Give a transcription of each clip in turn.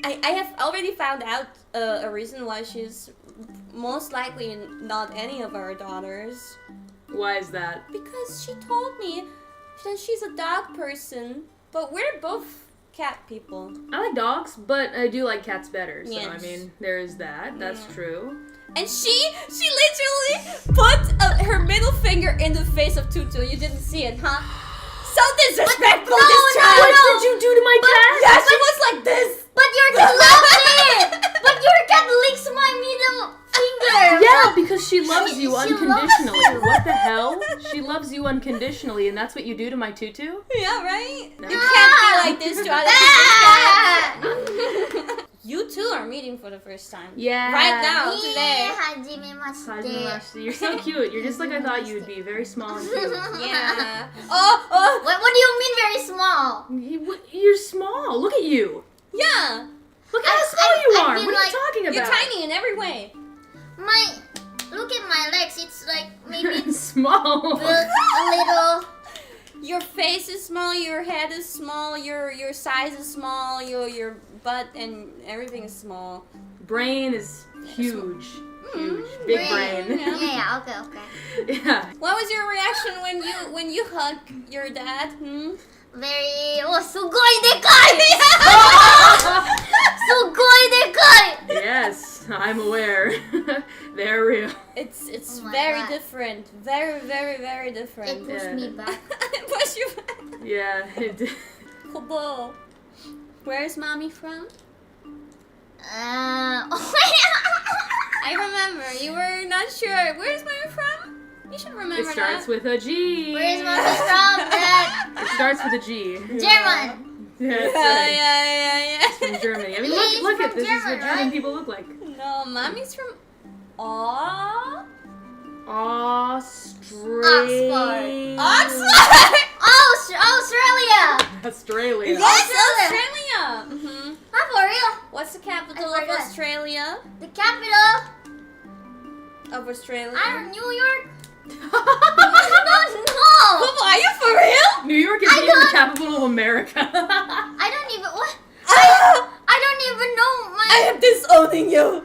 I have already found out a reason why she's most likely not any of our daughters. Why is that? Because she told me that she's a dog person, but we're both cat people. I like dogs, but I do like cats better. So Yes. I mean, there is that. That's true. And she literally put her middle finger in the face of Tutu. You didn't see it, huh? So disrespectful, this child! What did you do to my cat? Yeah, she was like this! But your cat loves it! But your cat licks my middle finger! Yeah, because she loves you she loves unconditionally. you. What the hell? She loves you unconditionally, and that's what you do to my tutu? Yeah, right? No. You can't be like this to other people's cats. You two are meeting for the first time. Yeah. Right now, today. 初めまして。 You're so cute. You're just like I thought you would be. Very small and cute. Yeah. What do you mean very small? You're small. Look at you. Yeah. Look at how small you I are. feel What are like you talking about? You're tiny in every way. Look at my legs. It's like maybe small. built a little. Your face is small, your head is small, your size is small, your butt and everything is small. Brain is huge. Huge. Big brain. Yeah, okay. Yeah. What was your reaction when you hug your dad? Very. Oh, すごいでかい! すごいでかい! Yes, I'm aware. They're real. It's Oh my very God. different. Very, very, very different. It pushed me back. Push you back. Yeah, it did. Kobo, where's mommy from? I remember. You were not sure. Where's mommy from? You should remember It starts that. with a G. Where is mommy from, Dad? It starts with a G. German. Yeah, that's right. Yeah. It's from Germany. I mean, He's look at from this. This is what German, German right? people look like. No, mommy's from Australia. Oxford. Australia. Australia. Yes, Australia. For real? What's the capital I of forgot. Australia? The capital? Of Australia. New York? I don't know. Kobo, are you for real? New York is even the capital of America. I don't even what? I don't even know my. I am disowning you.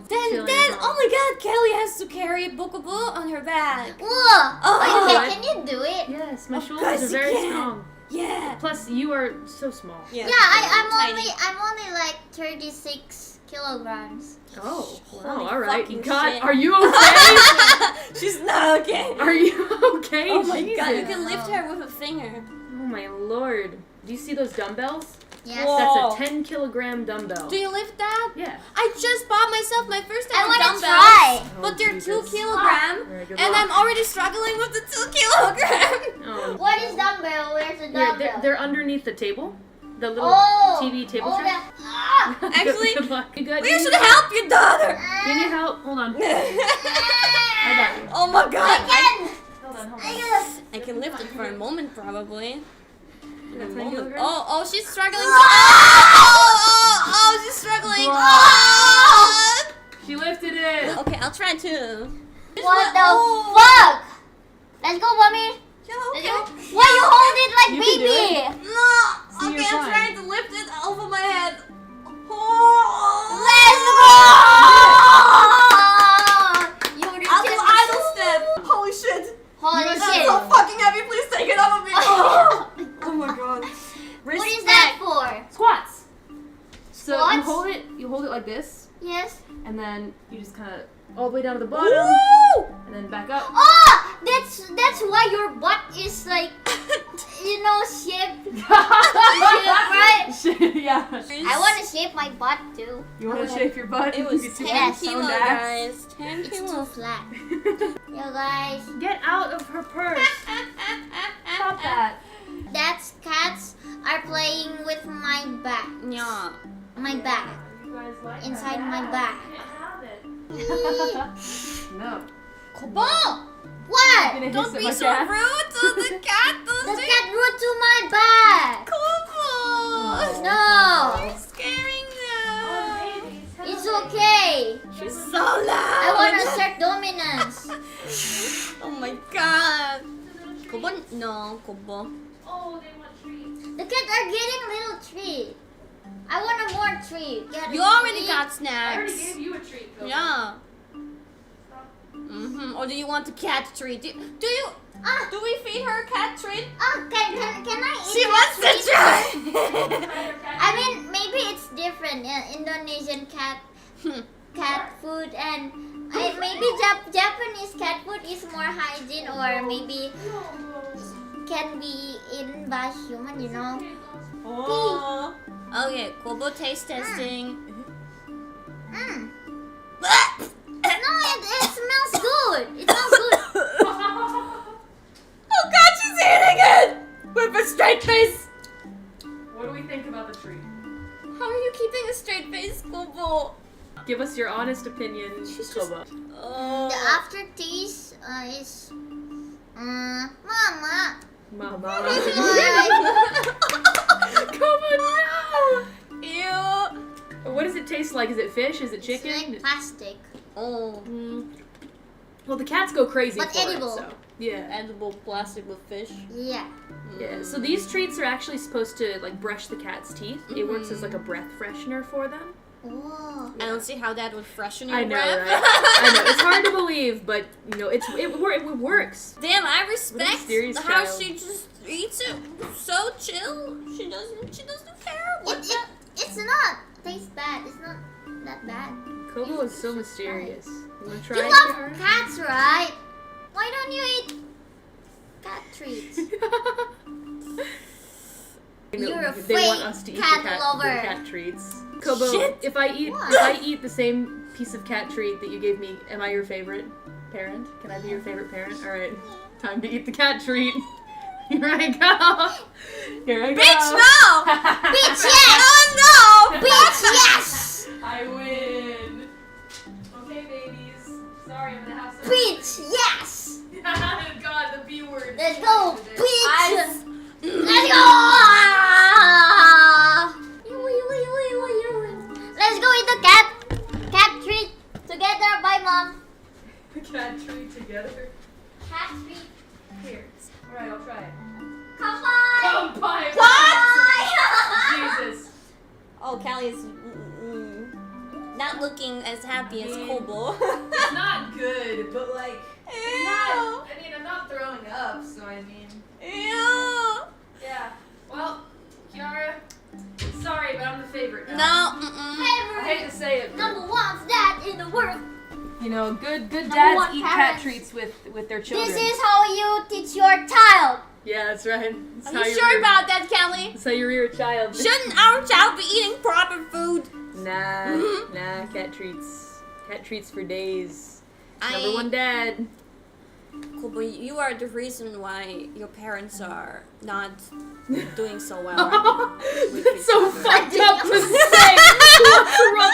Then, oh my God, Kelly has to carry Bokobo on her back. Whoa! Wait, can you do it? Yes, my Of shoulders course are you very can. strong. Yeah. Plus, you are so small. Yeah, tiny. I'm only like 36 kilograms. Oh, wow, Holy all right. fucking God, shit. are you okay? She's not okay. Are you okay? Oh my God, you Jesus. can lift her with a finger. Oh my lord. Do you see those dumbbells? Yes. Whoa. That's a 10-kilogram dumbbell. Do you lift that? Yeah. I just bought myself my first I ever wanna dumbbells. try. But they're Jesus. 2 kilogram, Alright, good and luck. I'm already struggling with the 2 kilogram. Oh. What is dumbbell? Where's the Here, dumbbell? they're underneath the table. The little TV table tray. Actually, Good luck. You good? we should help your daughter. You need help? Hold on. I got you. Oh my God. Hold on. I can lift it for a moment, probably. In a That's moment. 10 kilograms? Oh, she's struggling. Oh, she's struggling. Wow. Oh. She lifted it. Okay, I'll try too. What the fuck? Let's go, mommy. Let's go. Why you hold it like You can do baby? No. See, Okay, you're I'm fine. trying to lift it over my head. Oh. Let's go. Idle step. Holy shit. Holy That's shit. so fucking heavy. Please take it off of me. Oh my God. What is that for? Squats. So you Squats? hold it like this, Yes. and then you just kind of all the way down to the bottom, Woo! and then back up. Oh, that's why your butt is like, shaped. Right? Yeah. I want to shape my butt too. You want to shape your butt? It was You 10 get Yes. kilos, toned ass. guys. 10 It's too kilos. flat. Yeah, guys. Get out of her purse. Stop that. That's cats are playing with my back. Yeah. My back. You guys like Inside that? my back. You can't have it. No. Kobo! What? Gonna Don't hiss at be my so cat. rude to the cat. The cat root to my back. Kobo! No. You're scaring them. It's okay. She's so loud. I want to assert dominance. Oh my God. Kobo? No, Kobo. Oh, they want treats. The cats are getting little treat. treat. Get You a already treat. got I snacks. already gave you a treat, Kobo. Yeah. Or do you want the cat treat? Do you? Do we feed her a cat treat? Can I eat She cat wants to treat? try. I mean, maybe it's different. Indonesian cat food and maybe Japanese cat food is more hygiene, or maybe can be eaten by human. You know. Oh. Okay, Kobo taste testing. No, it smells good. It smells good. Oh God, she's eating it with a straight face. What do we think about the treat? How are you keeping a straight face, Kobo? Give us your honest opinion, Kobo. The aftertaste is Mama. Mama. Like, Kobo, no! Ew. What does it taste like? Is it fish? Is it it's chicken? like plastic. Oh, Well, the cats go crazy But for edible. it, so. Yeah. edible plastic with fish. Yeah. Yeah, so these treats are actually supposed to like brush the cat's teeth. It works as like a breath freshener for them. Oh. I don't see how that would freshen your I know, breath. right? I know. It's hard to believe, but you know, it works. Damn, I What a respect mysterious how child. she just eats it so chill. She doesn't care what that. It's not taste bad. It's not that bad. Kobo is so mysterious. You wanna try You it, love Kiara? cats, right? Why don't you eat cat treats? You're a They want fake us to eat cat the lover. cat treats. Kobo, Shit. if I eat the same piece of cat treat that you gave me, am I your favorite parent? Can I be your favorite parent? All right, time to eat the cat treat. Here I go. Here I go. Bitch, no! Bitch, yes! Oh no! Bitch, yes! I win. Okay, babies. Sorry, I'm gonna have some. Bitch, yes! God, the B word. Let's go, bitch! I- Let's go! Let's go eat the cat treat together. Bye, mom. Cat treat together. Cat treat. Here. All right, I'll try it. Come on. Come by. Bye. Jesus. Oh, Callie is not looking as happy as Kobo. It's not good, but like, it's not. Ew. I mean, I'm not throwing up, so I mean, Ew. yeah. Well, Kiara, sorry, but I'm the favorite now. No. I hate to say it, but, Number one's dad in the world. you know, good Number dads one, eat parents. cat treats with their children. This is how you teach your child. Yeah, that's right. That's Are you sure about that, Callie? That's how you rear a child. Shouldn't our child be eating proper food? Nah, cat treats. Cat treats for days. Number one dad. Kobo, you are the reason why your parents are not doing so well. That's so fucked up to say. What's wrong?